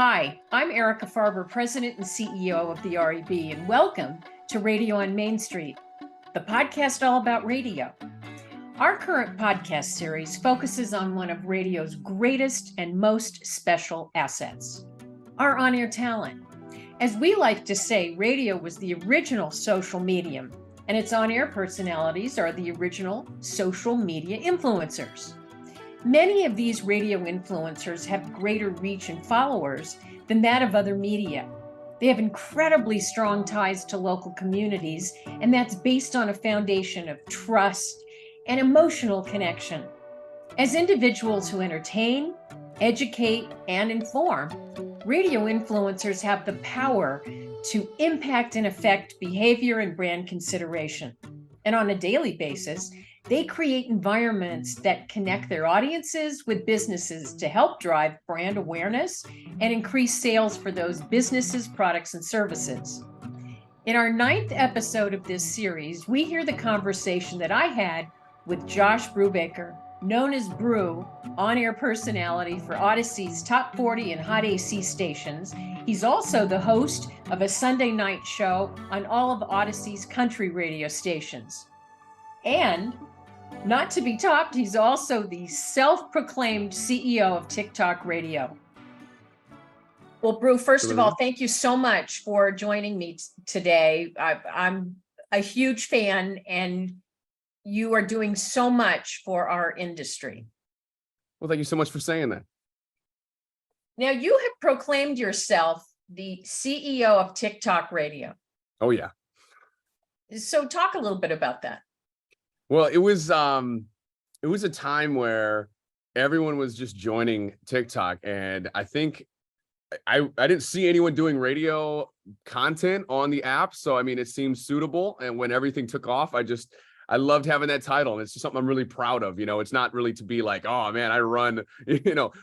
Hi, I'm Erica Farber, President and CEO of the REB, and welcome to Radio on Main Street, the podcast all about radio. Our current podcast series focuses on one of radio's greatest and most special assets, our on-air talent. As we like to say, radio was the original social medium, and its on-air personalities are the original social media influencers. Many of these radio influencers have greater reach and followers than that of other media. They have incredibly strong ties to local communities, and that's based on a foundation of trust and emotional connection. As individuals who entertain, educate, and inform, radio influencers have the power to impact and affect behavior and brand consideration. And on a daily basis, they create environments that connect their audiences with businesses to help drive brand awareness and increase sales for those businesses, products, and services. In our 9th episode of this series, we hear the conversation that I had with Josh Brubaker, known as Brew, on-air personality for Audacy's Top 40 and Hot AC stations. He's also the host of a Sunday night show on all of Audacy's country radio stations. And not to be topped, he's also the self-proclaimed CEO of TikTok Radio. Well, Brew, first of all, thank you so much for joining me today. I'm a huge fan, and you are doing so much for our industry. Well, thank you so much for saying that. Now, you have proclaimed yourself the CEO of TikTok Radio. Oh, yeah. So talk a little bit about that. Well, it was a time where everyone was just joining TikTok, and I think I didn't see anyone doing radio content on the app. So, I mean, it seemed suitable. And when everything took off, I loved having that title. And it's just something I'm really proud of. You know, it's not really to be like, oh man, I run,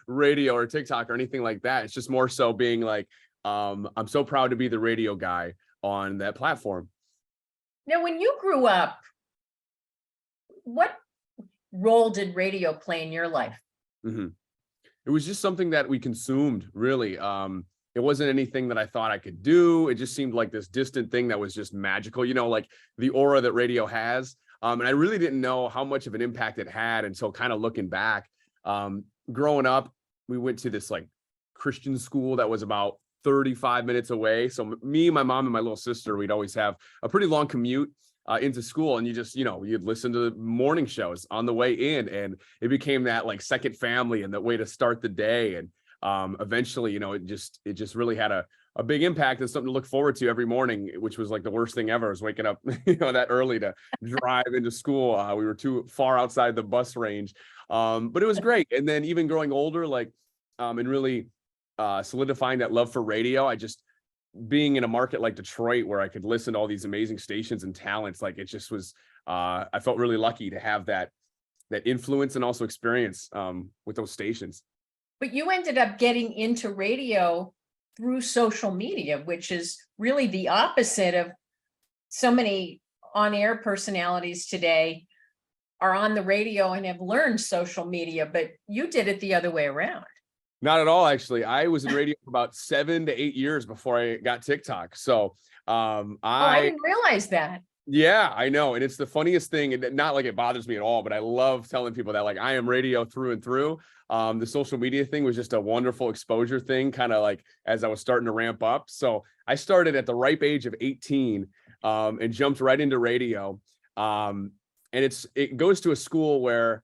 radio or TikTok or anything like that. It's just more so being like, I'm so proud to be the radio guy on that platform. Now, when you grew up, what role did radio play in your life? Mm-hmm. It was just something that we consumed, really. It wasn't anything that I thought I could do. It just seemed like this distant thing that was just magical, like the aura that radio has. And I really didn't know how much of an impact it had until kind of looking back. Growing up, we went to this like Christian school that was about 35 minutes away. So me, my mom, and my little sister, we'd always have a pretty long commute into school, and you just, you'd listen to the morning shows on the way in, and it became that like second family and the way to start the day. And eventually, it just really had a big impact and something to look forward to every morning, which was like the worst thing ever, was waking up, that early to drive into school. We were too far outside the bus range, but it was great. And then even growing older, and really solidifying that love for radio, being in a market like Detroit where I could listen to all these amazing stations and talents, like it just was, I felt really lucky to have that influence and also experience with those stations. But you ended up getting into radio through social media, which is really the opposite of so many on-air personalities today are on the radio and have learned social media, but you did it the other way around. Not at all, actually. I was in radio for about 7 to 8 years before I got TikTok. So I didn't realize that. Yeah, I know. And it's the funniest thing. And not like it bothers me at all, but I love telling people that like I am radio through and through. The social media thing was just a wonderful exposure thing, kind of like as I was starting to ramp up. So I started at the ripe age of 18 and jumped right into radio. And it goes to a school where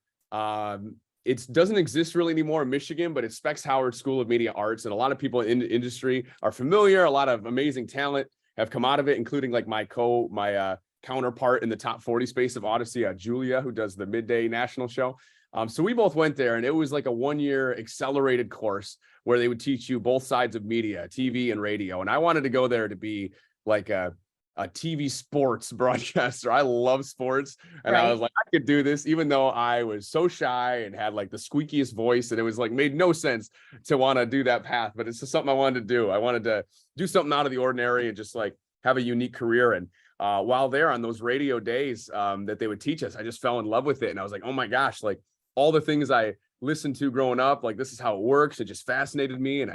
it doesn't exist really anymore in Michigan, but it's Specs Howard School of Media Arts. And a lot of people in the industry are familiar. A lot of amazing talent have come out of it, including like my counterpart in the top 40 space of Audacy, Julia, who does the midday national show. So we both went there, and it was like a 1-year accelerated course where they would teach you both sides of media, TV and radio. And I wanted to go there to be like a TV sports broadcaster. I love sports. And right. I was like, I could do this, even though I was so shy and had like the squeakiest voice. And it was like, made no sense to want to do that path, but it's just something I wanted to do. I wanted to do something out of the ordinary and just like have a unique career. And while there on those radio days that they would teach us, I just fell in love with it. And I was like, oh my gosh, like all the things I listened to growing up, like this is how it works. It just fascinated me. And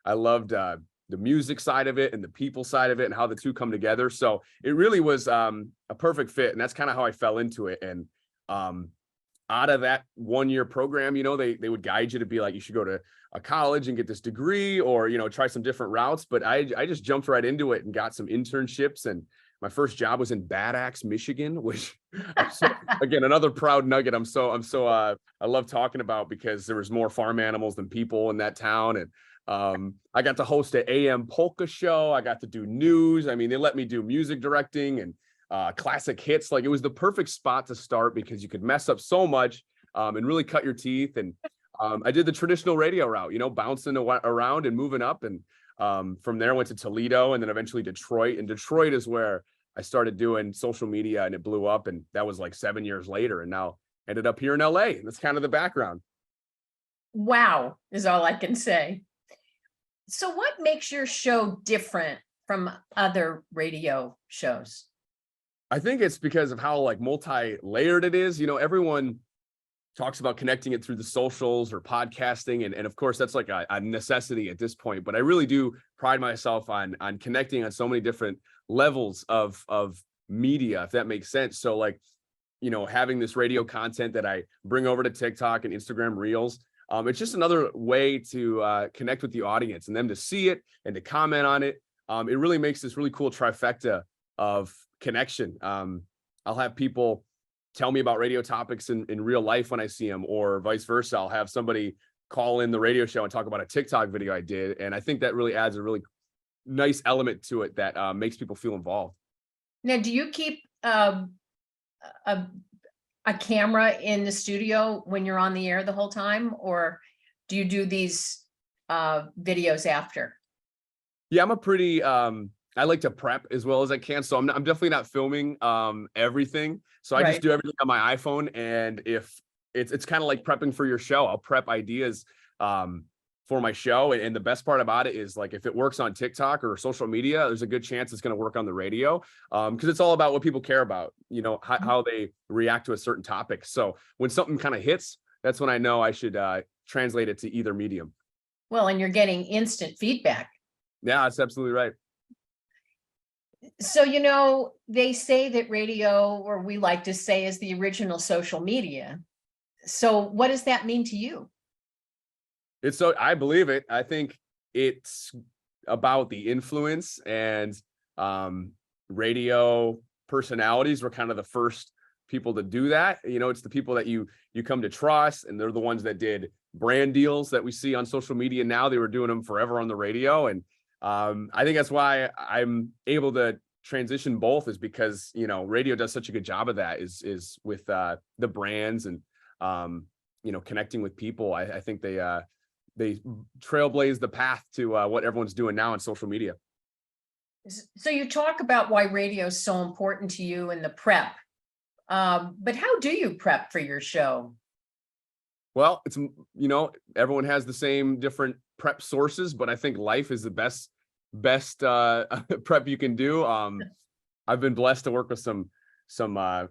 I loved the music side of it and the people side of it and how the two come together. So it really was a perfect fit. And that's kind of how I fell into it. And out of that 1 year program, they would guide you to be like, you should go to a college and get this degree, or, try some different routes. But I just jumped right into it and got some internships. And my first job was in Bad Axe, Michigan, which again, another proud nugget. I love talking about, because there was more farm animals than people in that town. And I got to host an AM polka show. I got to do news. I mean, they let me do music directing and classic hits. Like, it was the perfect spot to start, because you could mess up so much and really cut your teeth. And I did the traditional radio route, bouncing around and moving up. And from there, I went to Toledo and then eventually Detroit. And Detroit is where I started doing social media, and it blew up. And that was like 7 years later. And now ended up here in LA. And that's kind of the background. Wow, is all I can say. So what makes your show different from other radio shows? I think it's because of how like multi-layered it is. Everyone talks about connecting it through the socials or podcasting. And of course, that's like a necessity at this point. But I really do pride myself on connecting on so many different levels of media, if that makes sense. So like, having this radio content that I bring over to TikTok and Instagram Reels, it's just another way to connect with the audience and them to see it and to comment on it. It really makes this really cool trifecta of connection. I'll have people tell me about radio topics in real life when I see them, or vice versa. I'll have somebody call in the radio show and talk about a TikTok video I did. And I think that really adds a really nice element to it that makes people feel involved. Now, do you keep a camera in the studio when you're on the air the whole time, or do you do these videos after? Yeah, I'm a pretty I like to prep as well as I can. So I'm definitely not filming everything. So I just do everything on my iPhone. And if it's kind of like prepping for your show, I'll prep ideas for my show. And the best part about it is, like, if it works on TikTok or social media, there's a good chance it's going to work on the radio, because it's all about what people care about, how they react to a certain topic. So when something kind of hits, that's when I know I should translate it to either medium. Well, and you're getting instant feedback. Yeah, that's absolutely right. So, they say that radio, or we like to say, is the original social media. So what does that mean to you? I believe it. I think it's about the influence, and radio personalities were kind of the first people to do that. It's the people that you come to trust, and they're the ones that did brand deals that we see on social media now. They were doing them forever on the radio. And I think that's why I'm able to transition both, is because, radio does such a good job of that, is with the brands and, connecting with people. I think they trailblaze the path to what everyone's doing now on social media. So you talk about why radio is so important to you in the prep, but how do you prep for your show? Well, it's, everyone has the same different prep sources, but I think life is the best prep you can do. I've been blessed to work with some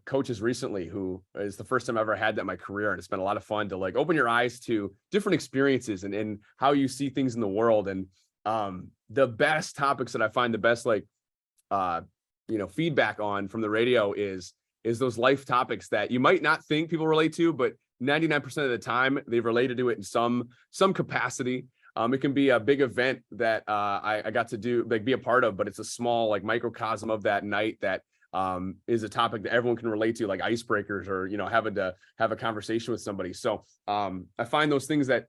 coaches recently, who is the first time I've ever had that in my career. And it's been a lot of fun to like open your eyes to different experiences and how you see things in the world. And the best topics that I find the best, feedback on from the radio is those life topics that you might not think people relate to, but 99% of the time they've related to it in some capacity. It can be a big event that I got to do, like, be a part of, but it's a small, like, microcosm of that night that is a topic that everyone can relate to, like icebreakers, or, having to have a conversation with somebody. So I find those things that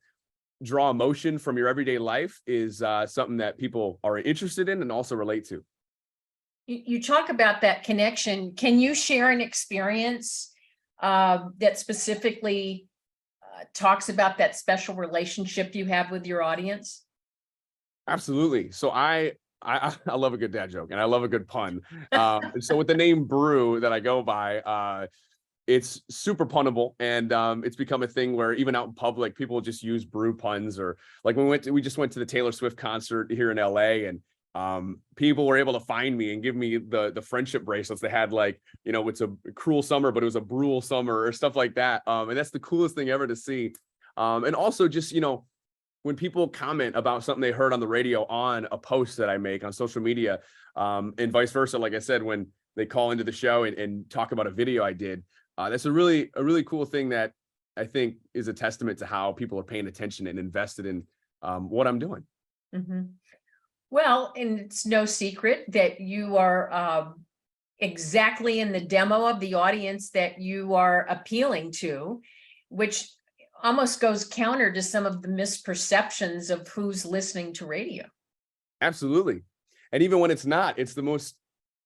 draw emotion from your everyday life is something that people are interested in and also relate to. You talk about that connection. Can you share an experience that specifically talks about that special relationship you have with your audience? Absolutely. So I love a good dad joke, and I love a good pun. So with the name Brew that I go by, it's super punnable, and it's become a thing where even out in public, people just use brew puns. Or like we just went to the Taylor Swift concert here in LA, and people were able to find me and give me the friendship bracelets. They had, like, it's a cruel summer, but it was a brutal summer, or stuff like that. And that's the coolest thing ever to see. And also just, when people comment about something they heard on the radio on a post that I make on social media, and vice versa, like I said, when they call into the show and talk about a video I did, that's a really cool thing that I think is a testament to how people are paying attention and invested in what I'm doing. Mm-hmm. Well, and it's no secret that you are exactly in the demo of the audience that you are appealing to, which almost goes counter to some of the misperceptions of who's listening to radio. Absolutely. And even when it's not, it's the most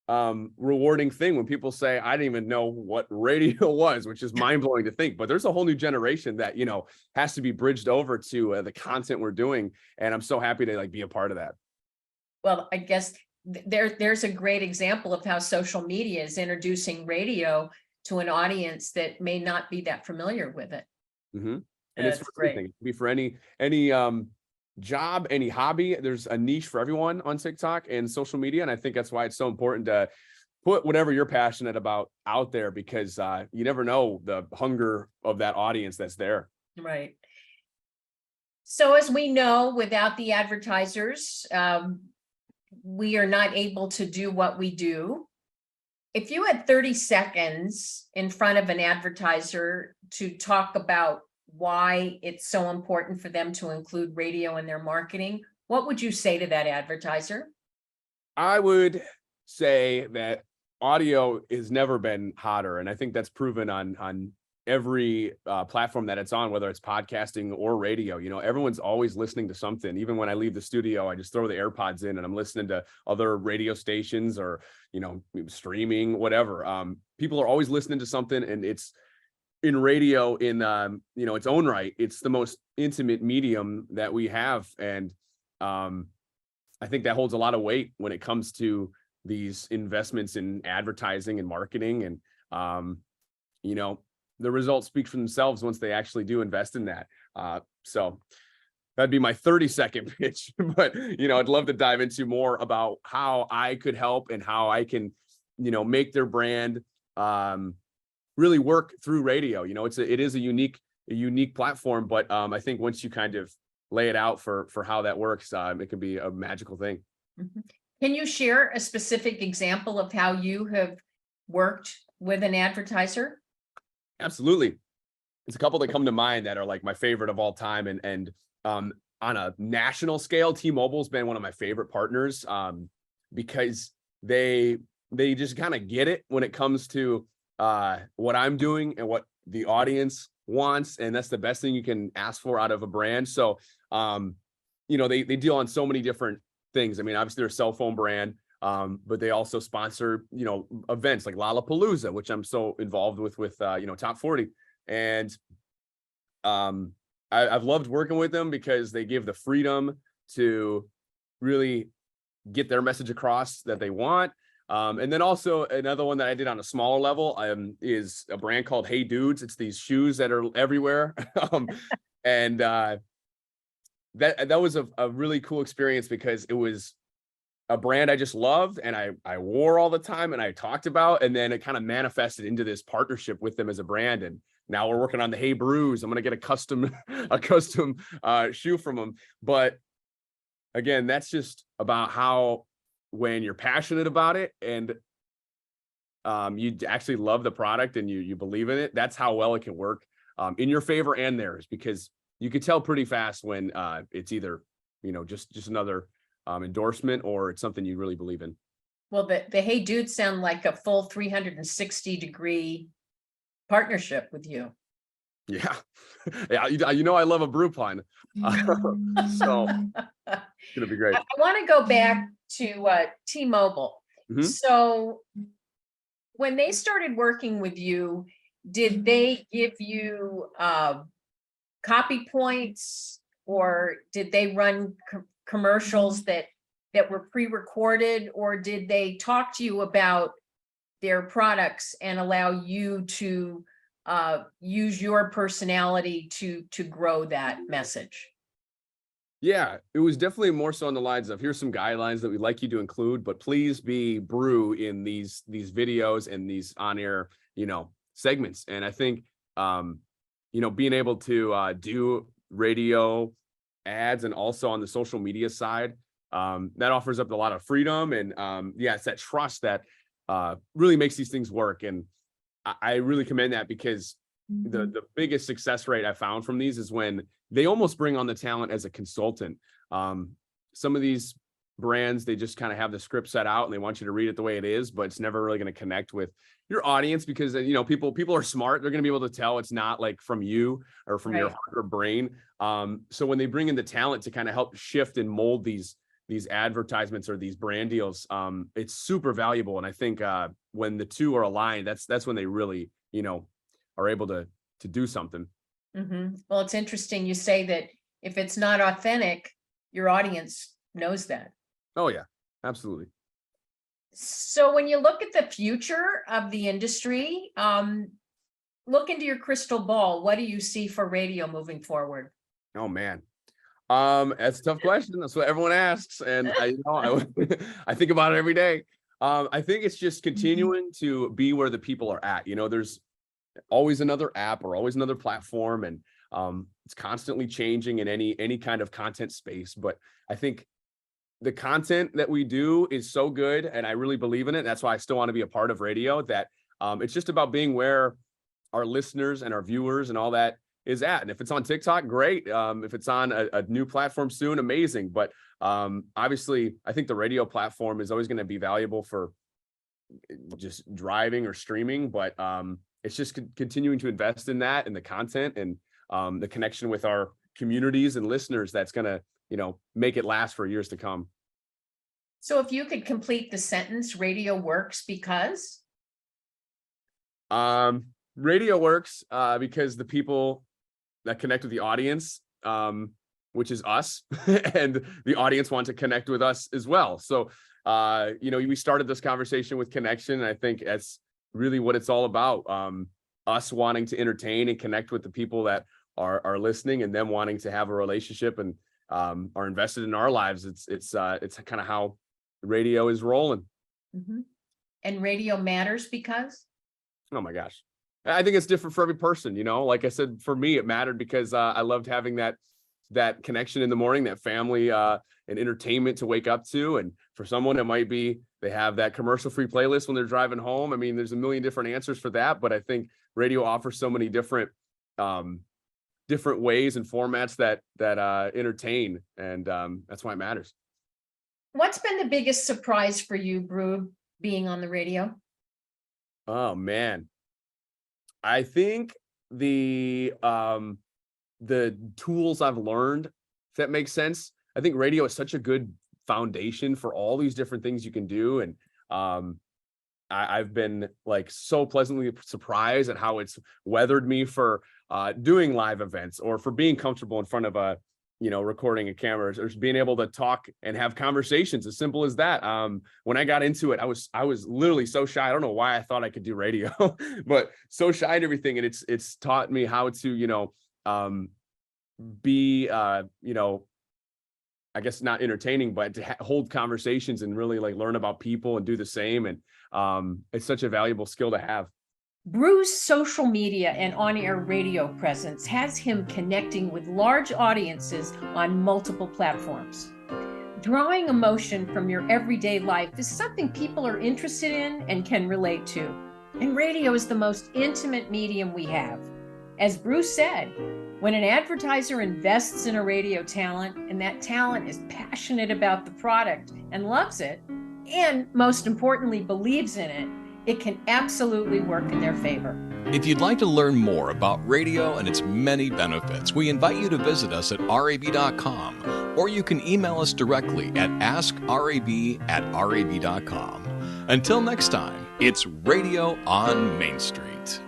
rewarding thing when people say, I didn't even know what radio was, which is mind blowing to think, but there's a whole new generation that, you know, has to be bridged over to the content we're doing. And I'm so happy to like be a part of that. Well, I guess there's a great example of how social media is introducing radio to an audience that may not be that familiar with it. Mm-hmm. And it's That's for great. everything. It can be for any job, any hobby. There's a niche for everyone on TikTok and social media. And I think that's why it's so important to put whatever you're passionate about out there, because you never know the hunger of that audience that's there. Right. So as we know, without the advertisers, we are not able to do what we do. If you had 30 seconds in front of an advertiser to talk about why it's so important for them to include radio in their marketing, what would you say to that advertiser? I would say that audio has never been hotter. And I think that's proven on every platform that it's on, whether it's podcasting or radio. You know, everyone's always listening to something. Even when I leave the studio, I just throw the AirPods in and I'm listening to other radio stations or, you know, streaming, whatever. People are always listening to something, and it's in radio in, you know, its own right. It's the most intimate medium that we have. And I think that holds a lot of weight when it comes to these investments in advertising and marketing. And, you know, the results speak for themselves once they actually do invest in that. So that'd be my 30-second pitch, but, you know, I'd love to dive into more about how I could help and how I can, you know, make their brand really work through radio. You know, it is a unique platform, but I think once you kind of lay it out for how that works, it can be a magical thing. Mm-hmm. Can you share a specific example of how you have worked with an advertiser? Absolutely. It's a couple that come to mind that are like my favorite of all time. And on a national scale, T-Mobile's been one of my favorite partners because they just kind of get it when it comes to what I'm doing and what the audience wants. And that's the best thing you can ask for out of a brand. So, you know, they deal on so many different things. I mean, obviously they're a cell phone brand, but they also sponsor, you know, events like Lollapalooza, which I'm so involved with you know, Top 40. And I've loved working with them because they give the freedom to really get their message across that they want. And then also another one that I did on a smaller level is a brand called Hey Dudes. It's these shoes that are everywhere. And that was a really cool experience because it was a brand I just loved and I wore all the time and I talked about, and then it kind of manifested into this partnership with them as a brand. And now we're working on the Hey Brews. I'm going to get a custom shoe from them. But again, that's just about how, when you're passionate about it and you actually love the product and you believe in it, that's how well it can work in your favor and theirs, because you could tell pretty fast when it's either, you know, just another endorsement or it's something you really believe in. Well, the Hey Dude sound like a full 360-degree partnership with you. Yeah. Yeah. You know, I love a brew pun. So it's going to be great. I want to go back to T-Mobile. Mm-hmm. So when they started working with you, did they give you copy points, or did they run commercials that were pre-recorded, or did they talk to you about their products and allow you to use your personality to grow that message? Yeah, it was definitely more so on the lines of, here's some guidelines that we'd like you to include, but please be brew in these videos and these on-air, you know, segments. And I think, you know, being able to do radio ads and also on the social media side. That offers up a lot of freedom, and it's that trust that really makes these things work. And I really commend that, because the biggest success rate I found from these is when they almost bring on the talent as a consultant. Some of these brands, they just kind of have the script set out and they want you to read it the way it is, but it's never really going to connect with your audience, because people are smart. They're going to be able to tell it's not like from you or from your heart or brain. So when they bring in the talent to kind of help shift and mold these advertisements or these brand deals, it's super valuable. And I think when the two are aligned, that's when they really are able to do something. Well, it's interesting you say that if it's not authentic, your audience knows that. Oh yeah, absolutely. So when you look at the future of the industry, look into your crystal ball. What do you see for radio moving forward? Oh man, that's a tough question. That's what everyone asks, and I think about it every day. I think it's just continuing to be where the people are at. There's always another app or always another platform, and it's constantly changing in any kind of content space. But I think the content that we do is so good, and I really believe in it. That's why I still want to be a part of radio. That it's just about being where our listeners and our viewers and all that is at. And if it's on TikTok, great. If it's on a new platform soon, amazing. But obviously, I think the radio platform is always going to be valuable for just driving or streaming. But it's just continuing to invest in that and the content and the connection with our communities and listeners that's going to make it last for years to come. So if you could complete the sentence, radio works because? Radio works because the people that connect with the audience, which is us, and the audience want to connect with us as well. So, we started this conversation with connection, and I think that's really what it's all about. Us wanting to entertain and connect with the people that are listening, and them wanting to have a relationship and are invested in our lives. It's kind of how radio is rolling. And radio matters because? Oh my gosh. I think it's different for every person. Like I said, for me, it mattered because I loved having that connection in the morning, that family and entertainment to wake up to. And for someone, it might be they have that commercial-free playlist when they're driving home. I mean, there's a million different answers for that, but I think radio offers so many different ways and formats that entertain, and that's why it matters. What's been the biggest surprise for you, Brube, being on the radio? Oh man, I think the tools I've learned, if that makes sense. I think radio is such a good foundation for all these different things you can do, and I've been like so pleasantly surprised at how it's weathered me for doing live events, or for being comfortable in front of a recording a camera, or being able to talk and have conversations, as simple as that. When I got into it, I was literally so shy. I don't know why I thought I could do radio, but so shy and everything. And it's taught me how to, be, I guess not entertaining, but to hold conversations and really like learn about people and do the same. And it's such a valuable skill to have. Bru's social media and on-air radio presence has him connecting with large audiences on multiple platforms. Drawing emotion from your everyday life is something people are interested in and can relate to. And radio is the most intimate medium we have. As Bruce said, when an advertiser invests in a radio talent and that talent is passionate about the product and loves it, and most importantly, believes in it, it can absolutely work in their favor. If you'd like to learn more about radio and its many benefits, we invite you to visit us at rab.com, or you can email us directly at askrab@rab.com. Until next time, it's Radio on Main Street.